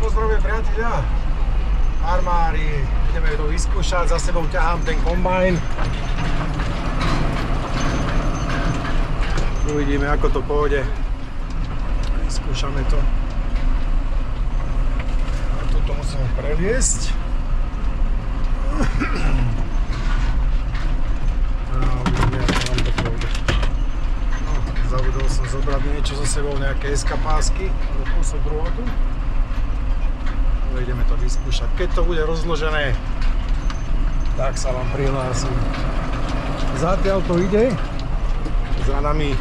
pozdravuje priatelia. Armári, ideme to vyskúšať, za sebou ťahám ten kombajn. Uvidíme, ako to pôjde. Vyskúšame to. A toto musíme previesť. A uvidíme, ako nám to pôjde. No, zabudol som zobrať niečo so sebou, nejaké eskapásky, alebo kúsok drôtu. Ideme to vyskúšať. Keď to bude rozložené, tak sa vám prihlásim. Zatiaľ to ide. Za nami.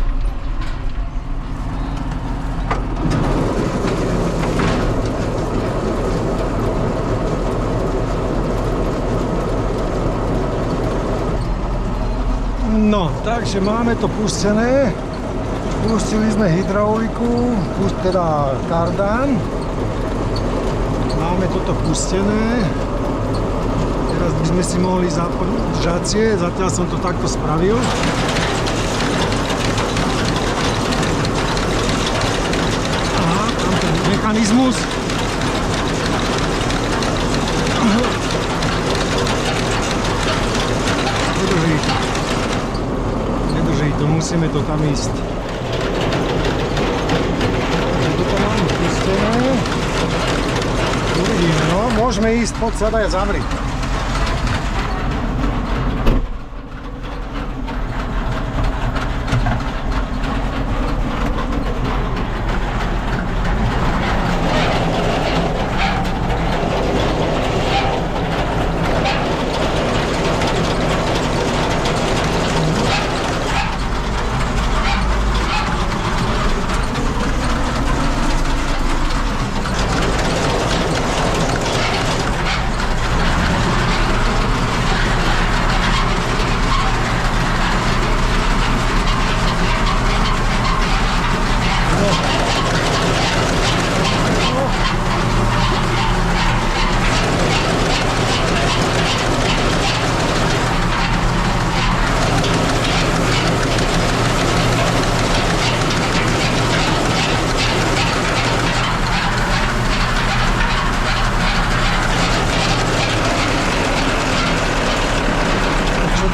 No, takže máme to pustené. Pustili sme hydrauliku, teda kardán. Máme toto pustené. Teraz by sme si mohli zapojiť žacie, zatiaľ som to takto spravil. Aha, tam ten mechanizmus. Nedrží to, musíme to tam ísť. Toto máme pustené. Uvidíme, no, môžeme ísť, poď sadaj a zavri.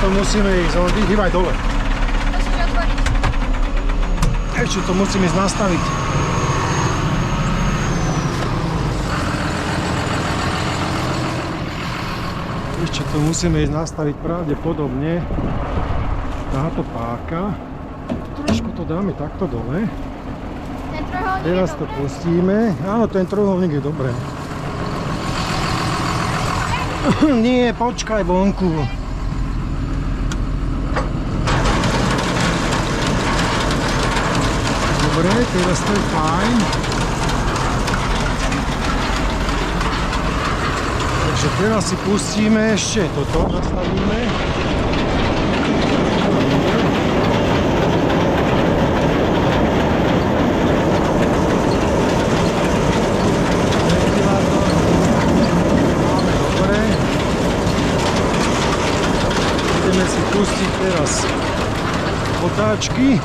To musíme ísť, vyhýbaj dole. Ešte to musíme ísť nastaviť. Ešte to musíme ísť nastaviť pravdepodobne. Táto páka. Trošku to dáme takto dole. Ten trojuholník teraz to pustíme. Áno, ten trojuholník je dobré. Nie, počkaj vonku. Dobre, teraz to je fajn. Takže teraz si pustíme ešte toto, nastavíme. Máme dobre. Ideme si pustiť teraz otáčky.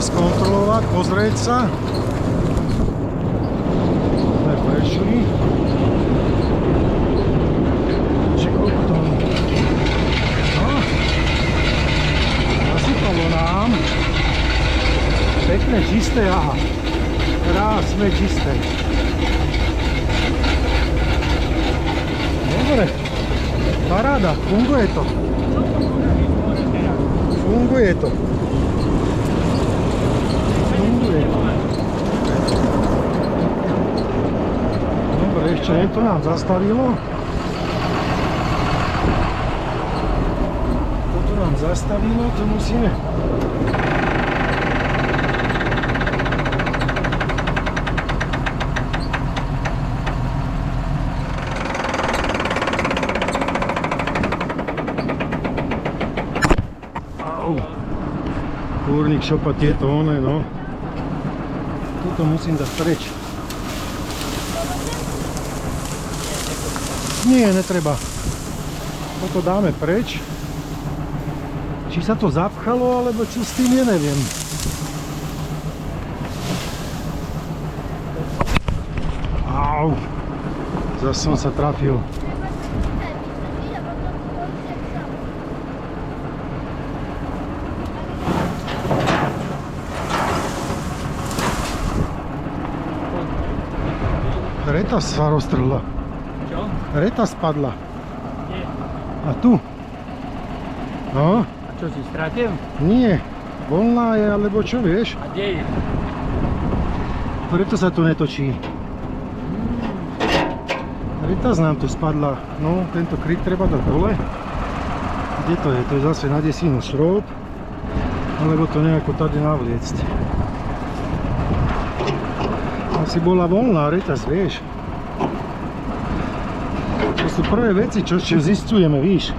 skontrolovať, pozrieť sa. Sme prešli. Či koľko to je? No. Zasypalo nám. Pekné, čisté, aha. Krásne, čisté. Dobre. Paráda, funguje to. Funguje to. Dobre, ešte to nám zastavilo. Toto nám zastavilo, to musíme... Kúrnik šopa tieto one, no. Toto musím dať preč. Nie, netreba. Toto dáme preč. Či sa to zapchalo, alebo čo s tým je, neviem. Au. Zas som sa trafil. Reta sa roztrhla. Čo? Reta spadla. Kde? A tu? No? A čo si stratil? Nie. Voľná je, alebo čo vieš? A kde je? Preto sa to netočí. Reta nám tu spadla. No, tento kryt treba dať dole. Kde to je? To je zase na desinu šrob. Alebo to nejako tady navliecť. Asi bola voľná reťaz, vieš. To sú prvé veci, čo zisťujeme, víš.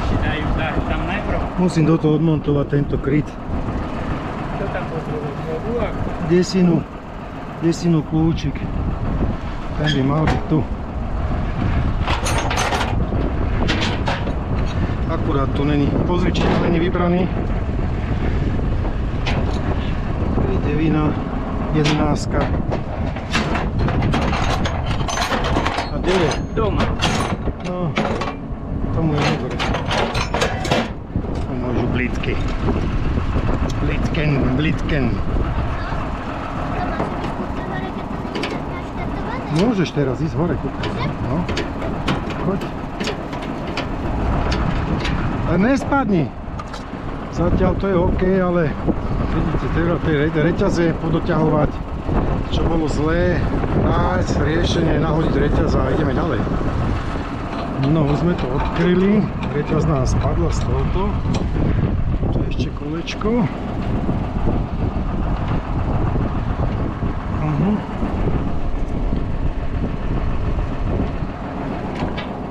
Si dajú tam najprv. Musím do toho odmontovať tento kryt. Čo tam potrebuješ? Desinu kľúčik. Ten by mal byť tu. Akurát tu není. Pozri, či to není vybraný. Devina, 11. A kde je? Doma. No, tomu je dobre. To môžu blitky. Blitken. Môžeš teraz ísť hore kúkať. No. Choď. Ale nespadni. Zatiaľ to je OK, ale vidíte, treba tie reťaze podoťahovať, čo bolo zlé, nájsť riešenie, nahodiť reťaz a ideme ďalej. No, už sme to odkryli, reťaz nám spadla z tohoto, tu je ešte kolečko.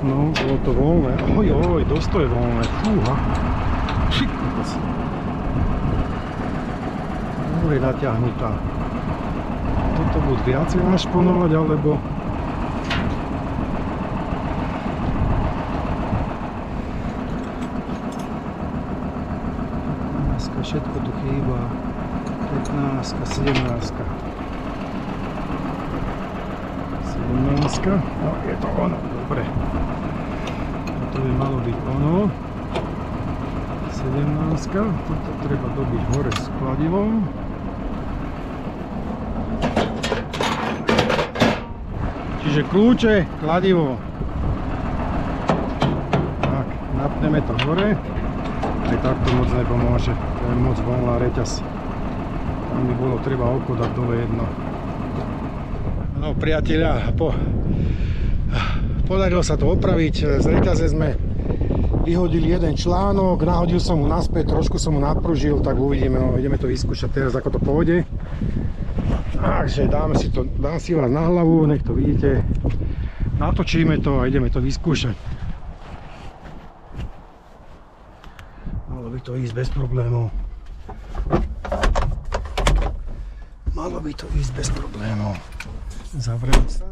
No, bolo to voľné, oj, dosť to je voľné, fúha. Dobre natiahnutá. Toto buď viacej našponovať, alebo všetko tu chýba. 15, 17. 17. No, je to ono, dobre. To by malo byť ono. 17. Toto treba dobiť hore s kladivom. Čiže kľúče, kladivo. Tak, napneme to hore. Aj tak to moc nepomôže. To je moc voľná reťaz. Tam by bolo treba oko dať dole jedno. No priatelia, podarilo sa to opraviť. Z reťaze sme vyhodili jeden článok, nahodil som mu naspäť, trošku som mu napružil, tak uvidíme, no, ideme to vyskúšať teraz, ako to pôjde. Takže dám si vás na hlavu, nech to vidíte. Natočíme to a ideme to vyskúšať. Malo by to ísť bez problémov. Malo by to ísť bez problémov. Zavriem sa.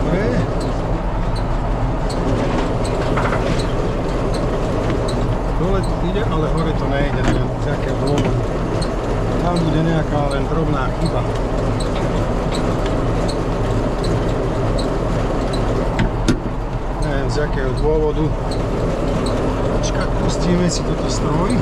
Dobre. chyba. Neviem z jakého dôvodu. Počkať, pustíme si toto stroj.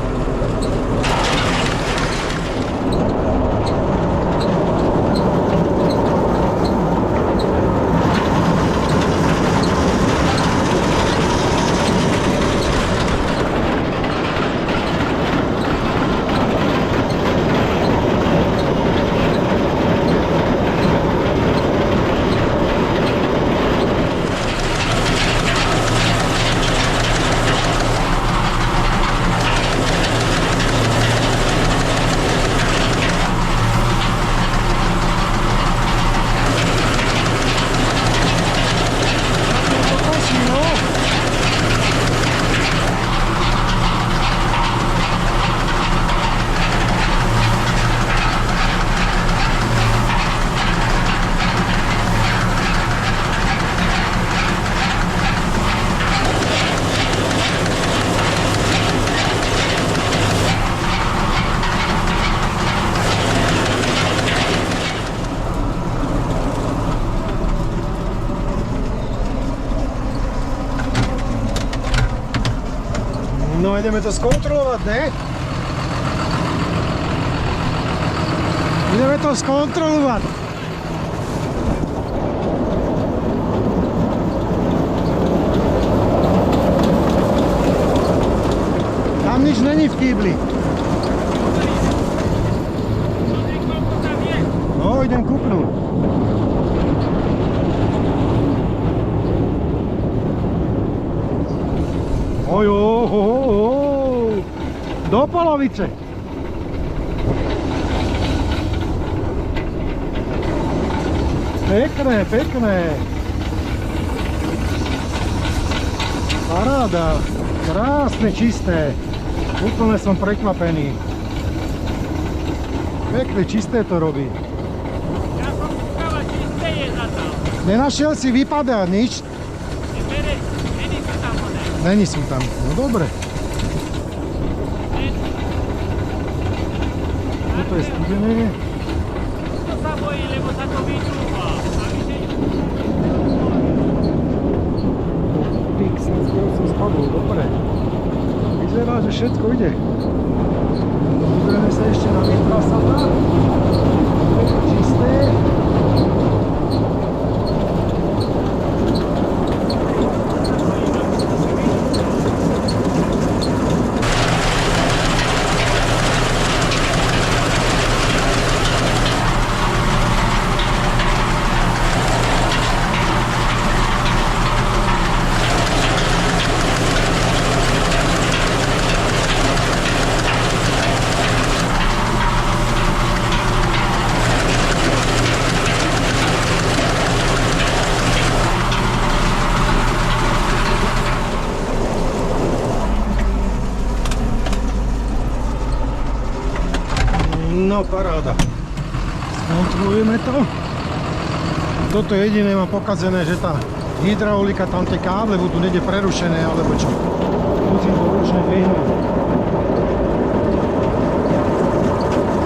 No ideme to skontrolovať, ne? Ideme to skontrolovať. Tam nič není v kýbli. No, idem kúpnuť. Do polovice. Pekné, pekné. Paráda. Krásne, čisté. Úplne som prekvapený. Pekne, čisté to robí. Ja som kúkala, čisté je za to. Nenašiel si výpadá nič? Není sú tam one. Není sú tam. No dobre. Toto je studené. To sa bojí, lebo sa to vytrúva. A my že... Pix, skoro som spadol, dobre. Vyzerá, že všetko ide. Pozrieme sa ešte na vyprasatá. Je to čisté. No paráda. Skontrolujeme to. Toto jediné mám pokazené, že tá hydraulika, tam tie káble budú niekde prerušené, alebo čo. Musím to ručne vyhnúť.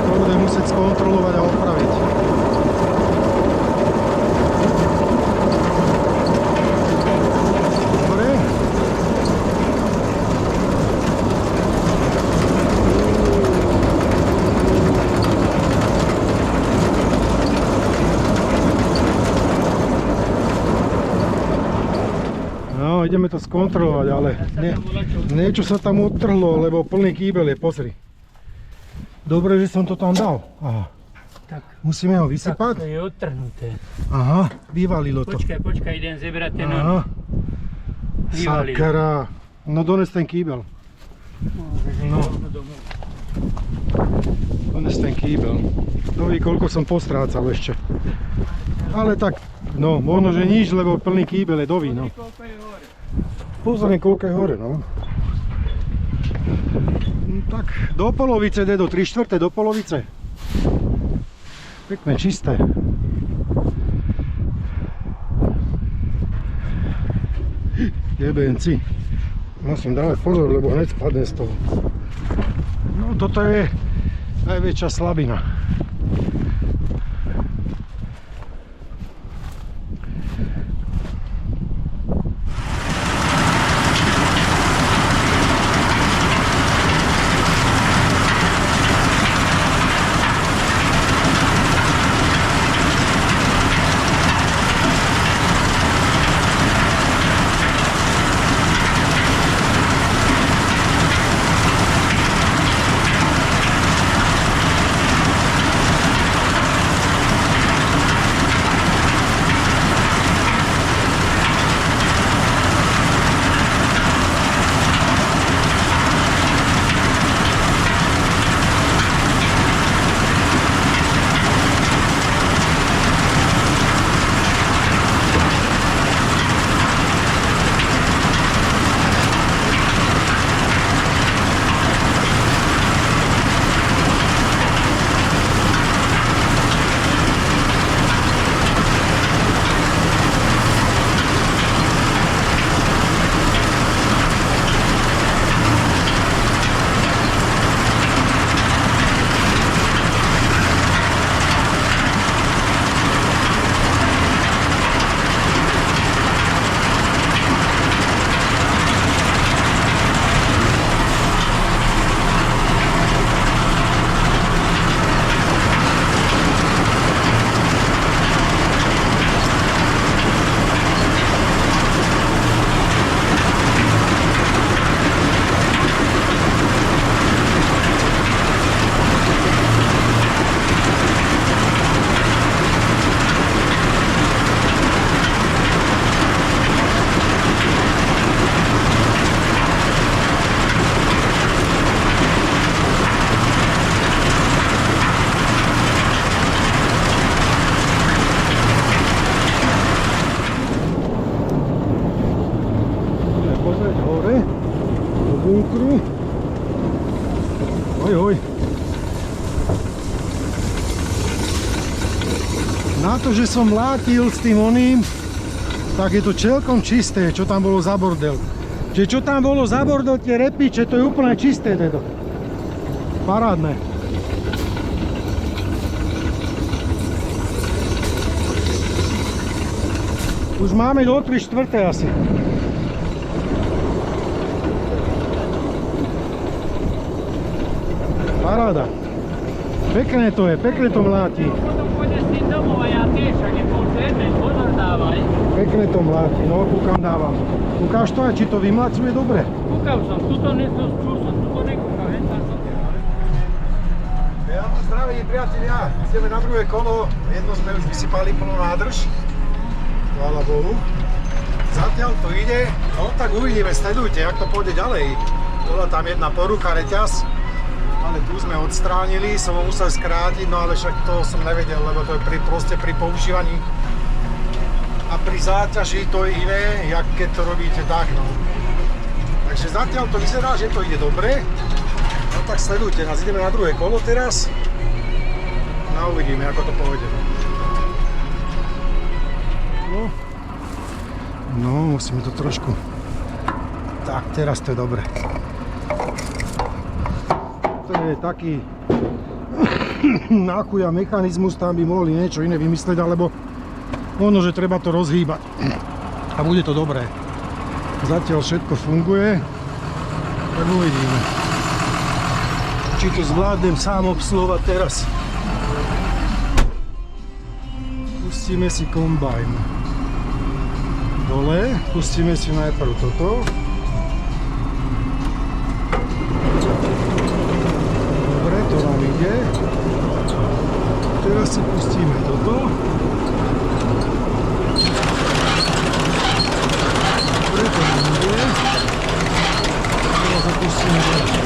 To budem musieť skontrolovať a opraviť. Dobre. No, ideme to skontrolovať, ale niečo sa tam odtrhlo, lebo plný kýbel je, pozri. Dobre, že som to tam dal. Aha. Tak, Musíme ho tak to vysypať? je odtrhnuté. Aha, vyvalilo to. Počkaj, idem zebrať ten Aha, vyvalil. sakra. No dones ten kýbel. No. Dones ten kýbel. Doví, koľko som postrácal ešte. Ale tak, no, možno, že nič, lebo plný kýbel je doví, no. Pozorne, koľko je hore, no. Tak, do polovice, do 3/4 do polovice. Pekné, čisté. Jebenci. Musím dávať pozor, lebo hneď spadne z toho. No, toto je najväčšia slabina. Na to, že som mlátil s tým oným, tak je to celkom čisté, čo tam bolo za bordel. Čiže čo tam bolo za bordel, tie repiče, to je úplne čisté toto. Parádne. Už máme do 3/4 asi. Paráda. Pekné to je, pekné to mláti. Potom pôjdeš s tým domov a ja tiež, ak je pol 7, pozor dávaj. Pekné to mláti, no kúkam dávam. Kúkáš to aj, či to vymlácuje dobre? Kúkal som, tuto nekúkal, len tam som. Ja vám zdravím, priatelia, ideme na druhé kolo, jedno sme už vysypali plnú nádrž. Chvála Bohu. Zatiaľ to ide, no tak uvidíme, sledujte, jak to pôjde ďalej. Bola tam jedna porucha, reťaz, ale tu sme odstránili, som ho musel skrátiť, no ale však to som nevedel, lebo to je proste pri používaní a pri záťaži to je iné, jak keď to robíte tak, no. Takže zatiaľ to vyzerá, že to ide dobre, no tak sledujte nás, ideme na druhé kolo teraz, no uvidíme, ako to pôjde. No, musíme to trošku... Tak, teraz to je dobre. To je taký... náchuja mechanizmus, tam by mohli niečo iné vymyslieť, alebo ono, že treba to rozhýbať. A bude to dobré. Zatiaľ všetko funguje, tak uvidíme. Či to zvládnem sám obsluhovať teraz. Pustíme si kombajn dole, pustíme si najprv toto. Dobre, to nám ide. Teraz si pustíme toto. Dobre, to nám ide. Teraz zapustíme dole.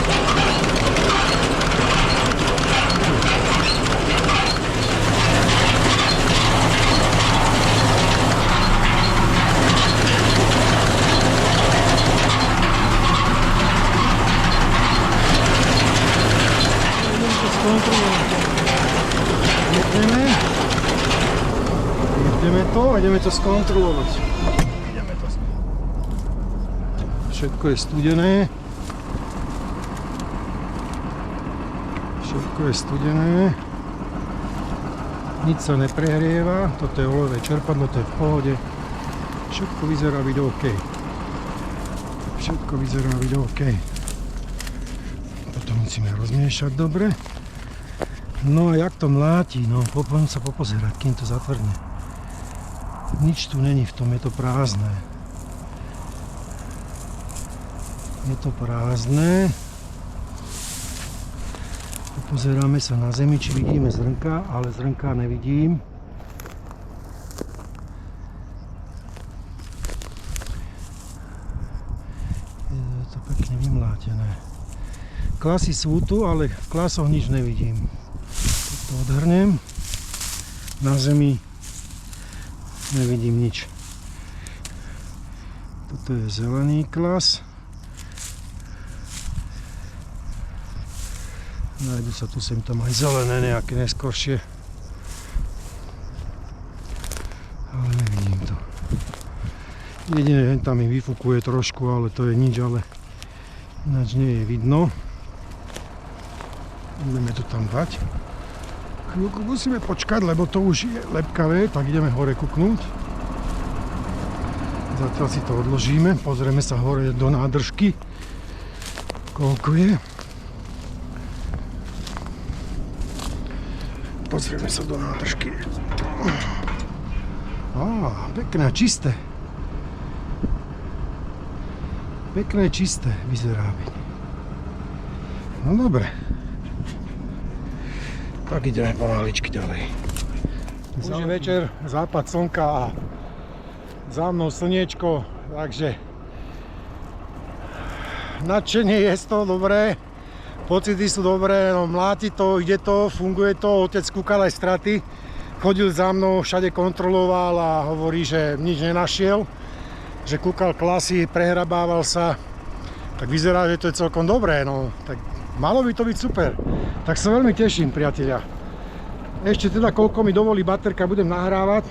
Ideme to skontrolovať. Všetko je studené. Všetko je studené. Nič sa neprehrieva. Toto je olejové čerpadlo, to je v pohode. Všetko vyzerá byť OK. Všetko vyzerá byť OK. Toto musíme rozmiešať dobre. No a jak to mláti, no poďme sa popozerať, kým to zatvrdne. Nič tu není v tom, je to prázdne. Je to prázdne. Pozeráme sa na zemi, či vidíme zrnka, ale zrnka nevidím. Je to pekne vymlátené. Klasy sú tu, ale v klasoch nič nevidím. To odhrnem. Na zemi nevidím nič. Toto je zelený klas. Nájdu sa tu sem tam aj zelené nejaké neskoršie. Ale nevidím to. Jedine tam mi vyfúkuje trošku, ale to je nič, ale ináč nie je vidno. Ideme to tam dať. Chvíľku musíme počkať, lebo to už je lepkavé, tak ideme hore kuknúť. Zatiaľ si to odložíme, pozrieme sa hore do nádržky, koľko je. Pozrieme sa do nádržky. Pekné, čisté. Pekné, čisté vyzerá byť. No dobre. Tak ideme pomaličky ďalej. Už je večer, západ slnka a za mnou slniečko, takže nadšenie je z toho dobré, pocity sú dobré, no mláti to, ide to, funguje to, otec kúkal aj straty, chodil za mnou, všade kontroloval a hovorí, že nič nenašiel, že kúkal klasy, prehrabával sa, tak vyzerá, že to je celkom dobré, no tak malo by to byť super. Tak sa veľmi teším, priatelia. Ešte teda koľko mi dovolí baterka, budem nahrávať.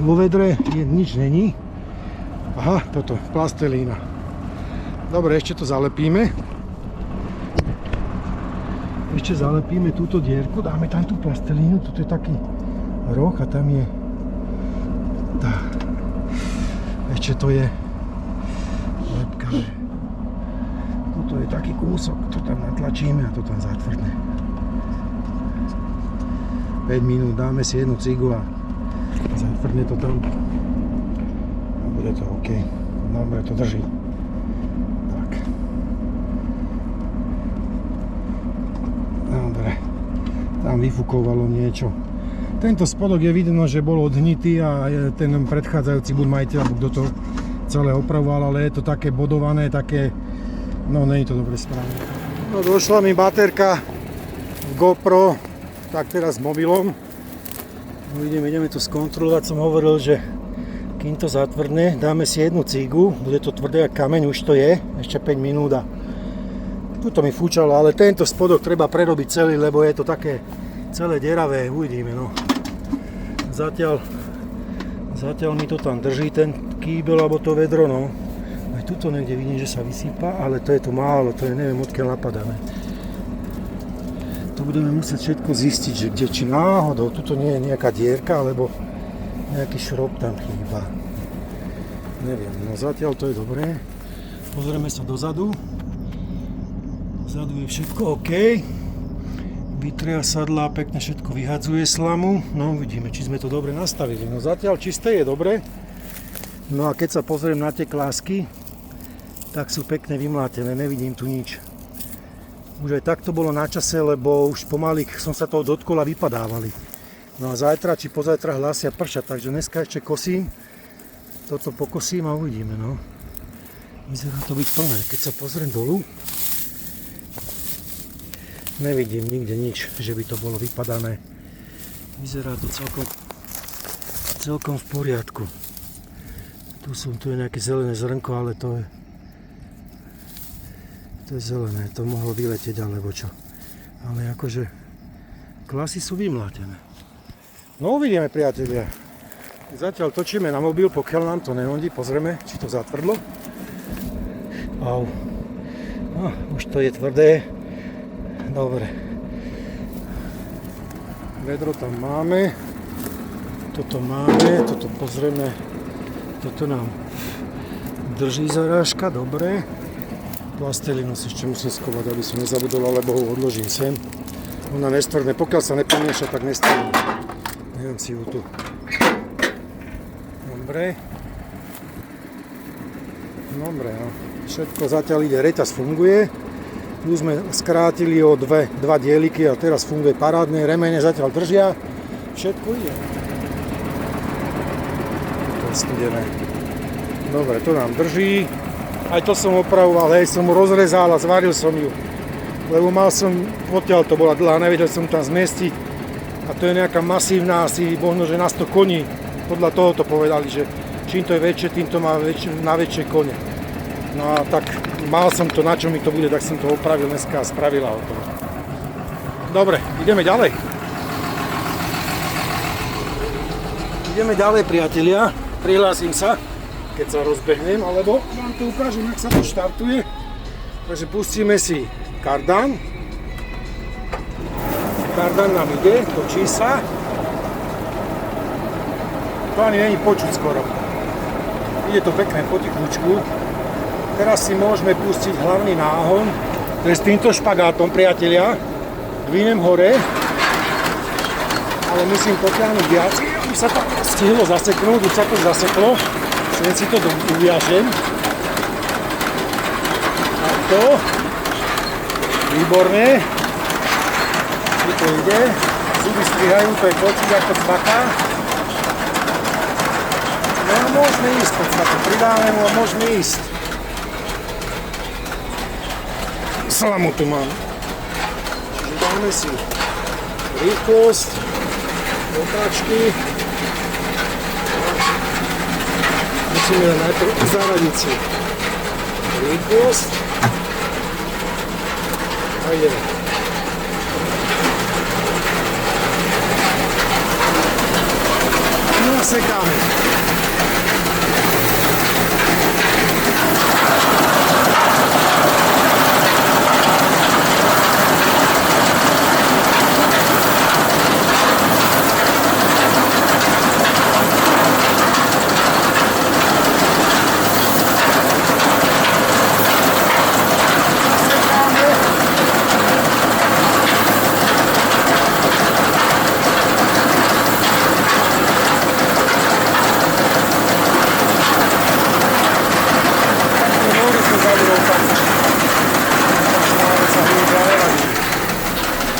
Vo vedre nič není. Aha, toto, plastelína. Dobre, ešte to zalepíme. Ešte zalepíme túto dierku, dáme tam tú plastelínu, toto je taký roh a tam je tá. Ešte to je lepkavé. Toto je taký kúsok, to tam natlačíme a to tam zatvrdne. 5 minút, dáme si jednu cigu a zatvrdne to tam. A bude to OK. Dobre, to drží. Tak. Dobre. Tam vyfúkovalo niečo. Tento spodok je vidno, že bol odhnitý a ten predchádzajúci buď majiteľ, alebo kto to celé opravoval, ale je to také bodované, také... No, nie je to dobre správne. No, došla mi baterka v GoPro, tak teraz s mobilom. Ideme to skontrolovať. Som hovoril, že kým to zatvrdne, dáme si jednu cigu, bude to tvrdé ako kameň, už to je, ešte 5 minút a tuto mi fúčalo, ale tento spodok treba prerobiť celý, lebo je to také celé deravé, uvidíme, no. Zatiaľ mi to tam drží, ten kýbel alebo to vedro, no. Aj tuto niekde vidím, že sa vysýpa, ale to je to málo, to je neviem odkiaľ napadáme. To budeme musieť všetko zistiť, že kde, či náhodou, tuto nie je nejaká dierka, alebo nejaký šrob tam chýba. Neviem, no zatiaľ to je dobré. Pozrieme sa dozadu. Vzadu je všetko OK. Vytria sadla, pekne všetko vyhadzuje slamu. No uvidíme, či sme to dobre nastavili. No zatiaľ čisté je dobre. No a keď sa pozriem na tie klásky, tak sú pekne vymlátené, nevidím tu nič. Už aj tak to bolo na čase, lebo už pomaly som sa toho dotkol a vypadávali. No a zajtra či pozajtra hlásia pršať, takže dneska ešte kosím. Toto pokosím a uvidíme, no. Vyzerá to byť plné. Keď sa pozriem dolu, nevidím nikde nič, že by to bolo vypadané. Vyzerá to celkom v poriadku. Tu je nejaké zelené zrnko, ale to je zelené, to mohlo vyletieť alebo čo. Ale akože klasy sú vymlátené. No uvidíme, priatelia. Zatiaľ točíme na mobil, pokiaľ nám to nehodí, pozrieme, či to zatvrdlo. Au. No, už to je tvrdé. Dobre. Vedro tam máme. Toto máme, toto pozrieme. Toto nám drží zarážka, dobre. Plastelínu si ešte musím skovať, aby som nezabudol, alebo ho odložím sem. Ona nestvrdne, pokiaľ sa nepomieša, tak nestvrdne. Neviem si ju tu. Dobre. Dobre, no. Všetko zatiaľ ide, reťaz funguje. Tu sme skrátili o dva dieliky a teraz funguje parádne. Remene zatiaľ držia. Všetko ide. To je studené. Dobre, to nám drží. Aj to som opravoval, hej, som mu rozrezal a zvaril som ju. Lebo mal som, odtiaľ to bola dlhá, nevedel som tam zmestiť. A to je nejaká masívna, asi možno, že na 100 koní. Podľa toho to povedali, že čím to je väčšie, tým to má na väčšie kone. No a tak mal som to, na čo mi to bude, tak som to opravil dneska a spravila o to. Dobre, ideme ďalej. Ideme ďalej, priatelia. Prihlásim sa, keď sa rozbehnem, alebo vám to ukážem, jak sa to štartuje. Takže pustíme si kardan. Kardan nám ide, točí sa. To ani není počuť skoro. Ide to pekne potichučku. Teraz si môžeme pustiť hlavný náhon. To je s týmto špagátom, priatelia. Dvinem hore. Ale musím potiahnuť viac. Už sa to stihlo zaseknúť, už sa to zaseklo. Len si to uviažem. Takto. Výborne. Tu to ide. Zuby strihajú, to je pocit ako cvaká. No a môžeme ísť, podstate pridáme mu a môžeme ísť. Slamu tu mám. Čiže dáme si rýchlosť, otáčky. Musíme najprv zaradiť si rýchlosť. A ideme. nasekáme.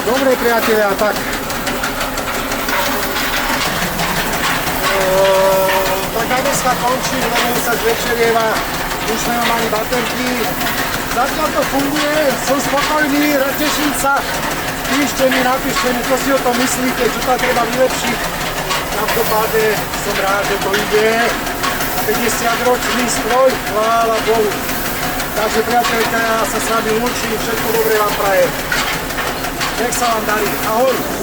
Dobre priatelia, tak tak dneska končí, lebo sa zvečerieva, už nemám ani baterky. Zatiaľ to funguje, som spokojný, teším sa. Píšte mi, napíšte mi, čo si o tom myslíte, čo tam treba vylepšiť. Každopádne som rád, že to ide. 50-ročný stroj, chvála Bohu. Takže priateľka, ja sa s vami lúčim, všetko dobré vám prajem. Nech sa vám darí. Ahoj!